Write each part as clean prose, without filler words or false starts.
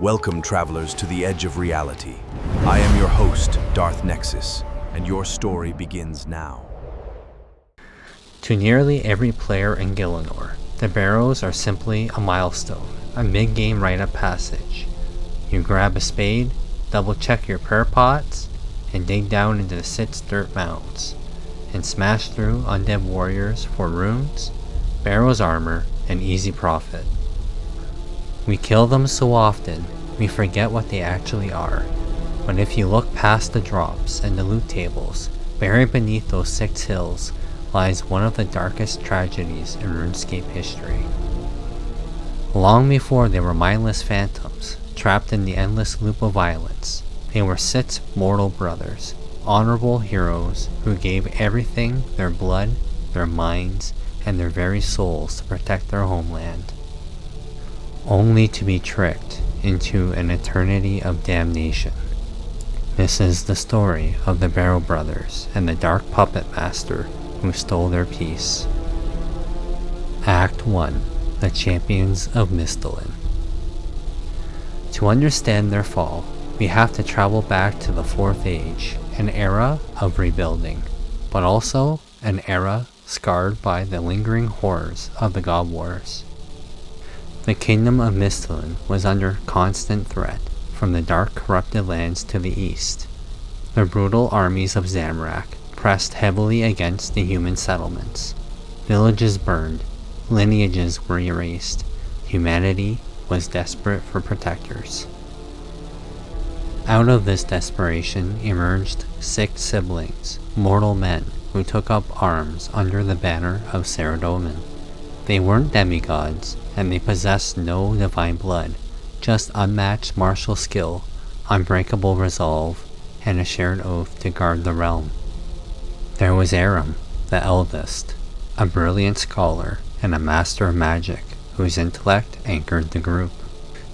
Welcome, travelers, to the edge of reality. I am your host, Darth Nexis, and your story begins now. To nearly every player in Gielinor, the Barrows are simply a milestone, a mid-game rite of passage. You grab a spade, double-check your prayer pots, and dig down into the Sith's dirt mounds, and smash through undead warriors for runes, Barrows armor, and easy profit. We kill them so often, we forget what they actually are. But if you look past the drops and the loot tables, buried beneath those 6 hills lies one of the darkest tragedies in RuneScape history. Long before they were mindless phantoms, trapped in the endless loop of violence, they were Sith's mortal brothers, honorable heroes who gave everything, their blood, their minds, and their very souls to protect their homeland, only to be tricked into an eternity of damnation. This is the story of the Barrows Brothers and the dark puppet master who stole their peace. Act 1. The Champions of Misthalin. To understand their fall, we have to travel back to the 4th Age, an era of rebuilding, but also an era scarred by the lingering horrors of the God Wars. The Kingdom of Misthalin was under constant threat from the dark corrupted lands to the east. The brutal armies of Verac pressed heavily against the human settlements. Villages burned, lineages were erased, humanity was desperate for protectors. Out of this desperation emerged 6 siblings, mortal men who took up arms under the banner of Saradomin. They weren't demigods, and they possessed no divine blood, just unmatched martial skill, unbreakable resolve, and a shared oath to guard the realm. There was Ahrim, the eldest, a brilliant scholar and a master of magic whose intellect anchored the group.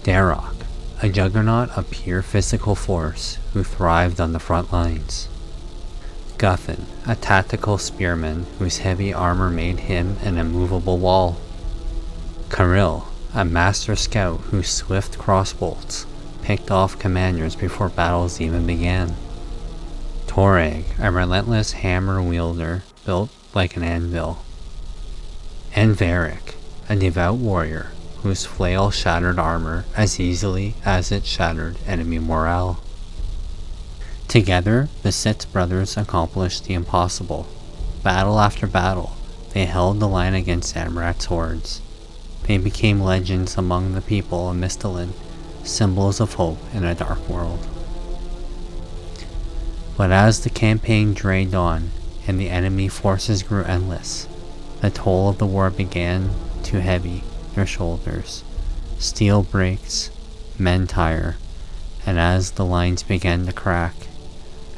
Dharok, a juggernaut of pure physical force who thrived on the front lines. Guthon, a tactical spearman whose heavy armor made him an immovable wall. Karil, a master scout whose swift crossbolts picked off commanders before battles even began. Toreg, a relentless hammer wielder built like an anvil. And Verac, a devout warrior whose flail shattered armor as easily as it shattered enemy morale. Together, the Sith brothers accomplished the impossible. Battle after battle, they held the line against Ahrim's hordes. They became legends among the people of Misthalin, symbols of hope in a dark world. But as the campaign dragged on and the enemy forces grew endless, the toll of the war began to heavy their shoulders. Steel breaks, men tire, and as the lines began to crack,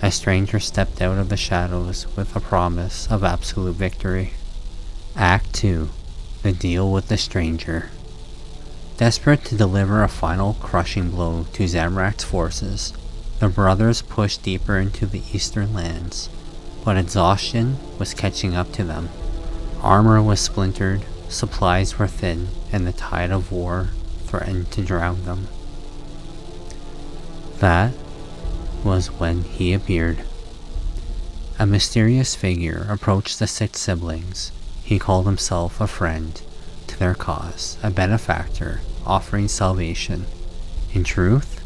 a stranger stepped out of the shadows with a promise of absolute victory. Act 2. The Deal with the Stranger. Desperate to deliver a final crushing blow to Zamorak's forces, the brothers pushed deeper into the eastern lands, but exhaustion was catching up to them. Armor was splintered, supplies were thin, and the tide of war threatened to drown them. That was when he appeared. A mysterious figure approached the 6 siblings. He called himself a friend to their cause, a benefactor offering salvation. In truth,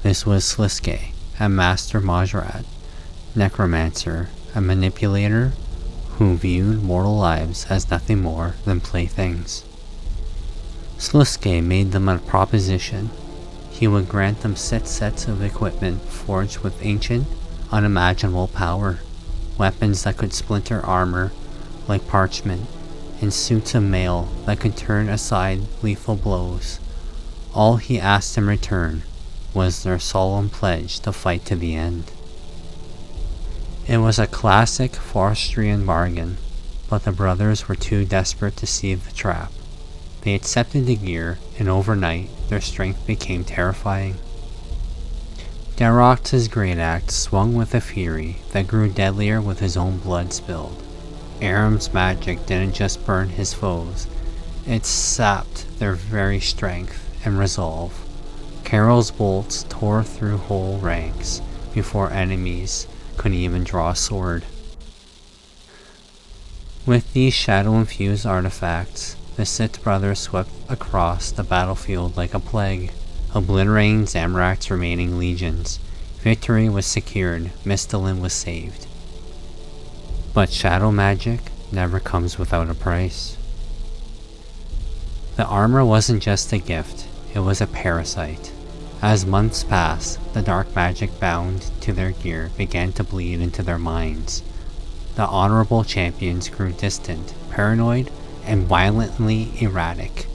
this was Sliske, a master Mahjarrat, necromancer, a manipulator who viewed mortal lives as nothing more than playthings. Sliske made them a proposition. He would grant them 6 sets of equipment forged with ancient, unimaginable power, weapons that could splinter armor like parchment, and suits of mail that could turn aside lethal blows. All he asked in return was their solemn pledge to fight to the end. It was a classic Forstrian bargain, but the brothers were too desperate to see the trap. They accepted the gear, and overnight their strength became terrifying. Dharok's great axe swung with a fury that grew deadlier with his own blood spilled. Ahrim's magic didn't just burn his foes, it sapped their very strength and resolve. Carol's bolts tore through whole ranks before enemies could even draw a sword. With these shadow-infused artifacts, the Sith brothers swept across the battlefield like a plague, obliterating Zamorak's remaining legions. Victory was secured, Misthalin was saved. But shadow magic never comes without a price. The armor wasn't just a gift, it was a parasite. As months passed, the dark magic bound to their gear began to bleed into their minds. The honorable champions grew distant, paranoid, and violently erratic.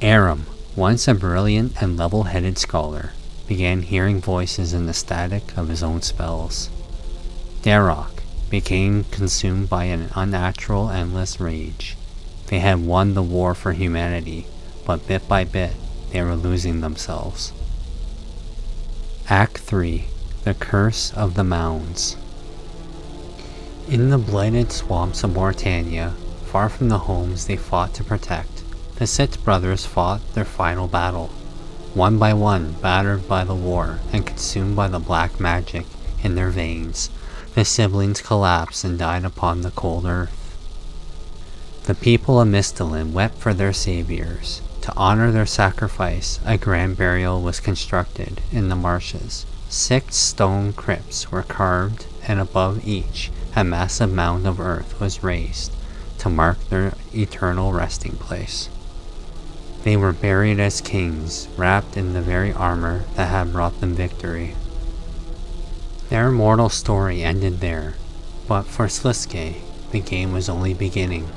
Ahrim, once a brilliant and level-headed scholar, began hearing voices in the static of his own spells. Dharok became consumed by an unnatural, endless rage. They had won the war for humanity, but bit by bit, they were losing themselves. Act 3. The Curse of the Mounds. In the blighted swamps of Mauritania, far from the homes they fought to protect, the Sith brothers fought their final battle. One by one, battered by the war and consumed by the black magic in their veins, the siblings collapsed and died upon the cold earth. The people of Misthalin wept for their saviors. To honor their sacrifice, a grand burial was constructed in the marshes. 6 stone crypts were carved, and above each, a massive mound of earth was raised to mark their eternal resting place. They were buried as kings, wrapped in the very armor that had brought them victory. Their immortal story ended there, but for Sliske, the game was only beginning.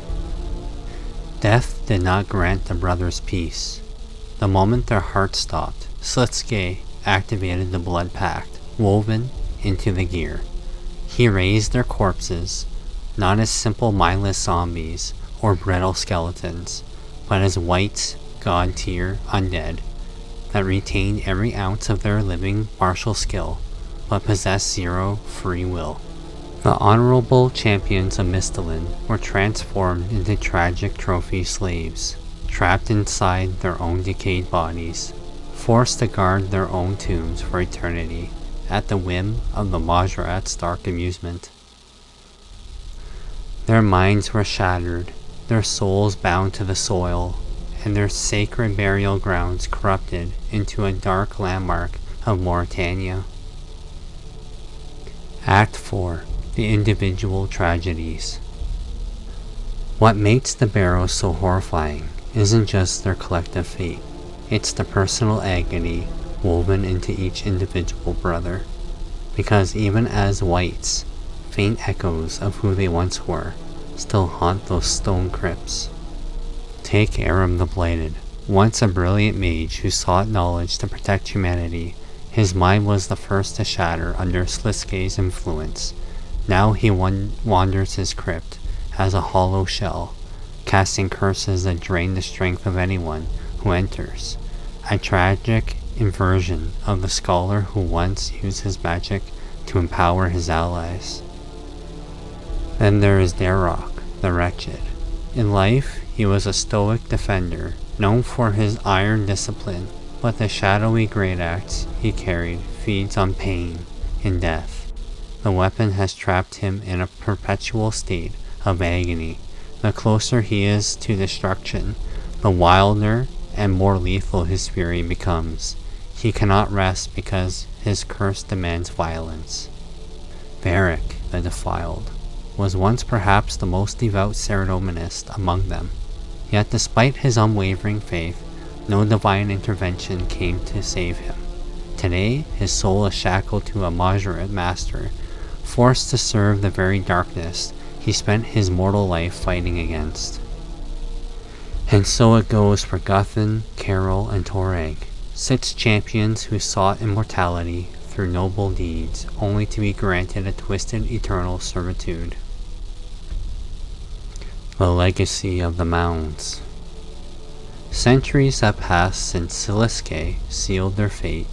Death did not grant the brothers peace. The moment their hearts stopped, Sliske activated the blood pact, woven into the gear. He raised their corpses, not as simple mindless zombies or brittle skeletons, but as wights, god-tier undead, that retained every ounce of their living martial skill, but possessed zero free will. The honorable champions of Misthalin were transformed into tragic trophy slaves, trapped inside their own decayed bodies, forced to guard their own tombs for eternity, at the whim of the Mahjarrat's dark amusement. Their minds were shattered, their souls bound to the soil, and their sacred burial grounds corrupted into a dark landmark of Mauritania. Act 4. The Individual Tragedies. What makes the Barrows so horrifying isn't just their collective fate, it's the personal agony woven into each individual brother. Because even as wights, faint echoes of who they once were still haunt those stone crypts. Take Ahrim the Blighted, once a brilliant mage who sought knowledge to protect humanity. His mind was the first to shatter under Sliske's influence. Now he wanders his crypt as a hollow shell, casting curses that drain the strength of anyone who enters. A tragic inversion of the scholar who once used his magic to empower his allies. Then there is Dharok, the Wretched. In life, he was a stoic defender, known for his iron discipline, but the shadowy great axe he carried feeds on pain and death. The weapon has trapped him in a perpetual state of agony. The closer he is to destruction, the wilder and more lethal his fury becomes. He cannot rest because his curse demands violence. Verac, the Defiled, was once perhaps the most devout ceremonist among them. Yet despite his unwavering faith, no divine intervention came to save him. Today, his soul is shackled to a Mahjarrat master, forced to serve the very darkness he spent his mortal life fighting against. And so it goes for Guthan, Carol, and Toreg, 6 champions who sought immortality through noble deeds, only to be granted a twisted eternal servitude. The Legacy of the Mounds. Centuries have passed since Sliske sealed their fate.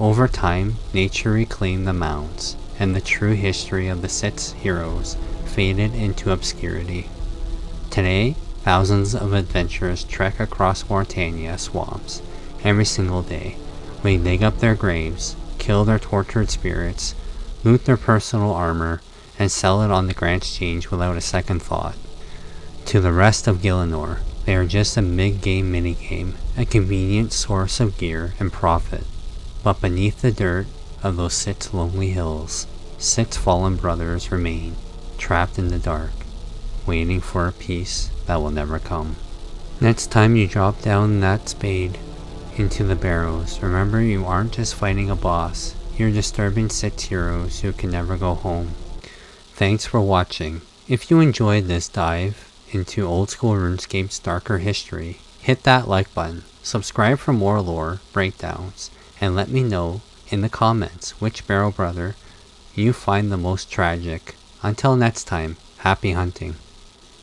Over time, nature reclaimed the Mounds, and the true history of the Sith's heroes faded into obscurity. Today, thousands of adventurers trek across Mauritania swamps, every single day. We dig up their graves, kill their tortured spirits, loot their personal armor, and sell it on the Grand Exchange without a second thought. To the rest of Gielinor, they are just a mid-game minigame, a convenient source of gear and profit. But beneath the dirt of those 6 lonely hills, 6 fallen brothers remain, trapped in the dark, waiting for a peace that will never come. Next time you drop down that spade into the Barrows, remember you aren't just fighting a boss, you're disturbing 6 heroes who can never go home. Thanks for watching. If you enjoyed this dive into old school RuneScape's darker history, hit that like button, subscribe for more lore, breakdowns, and let me know in the comments which Barrow brother you find the most tragic. Until next time, happy hunting.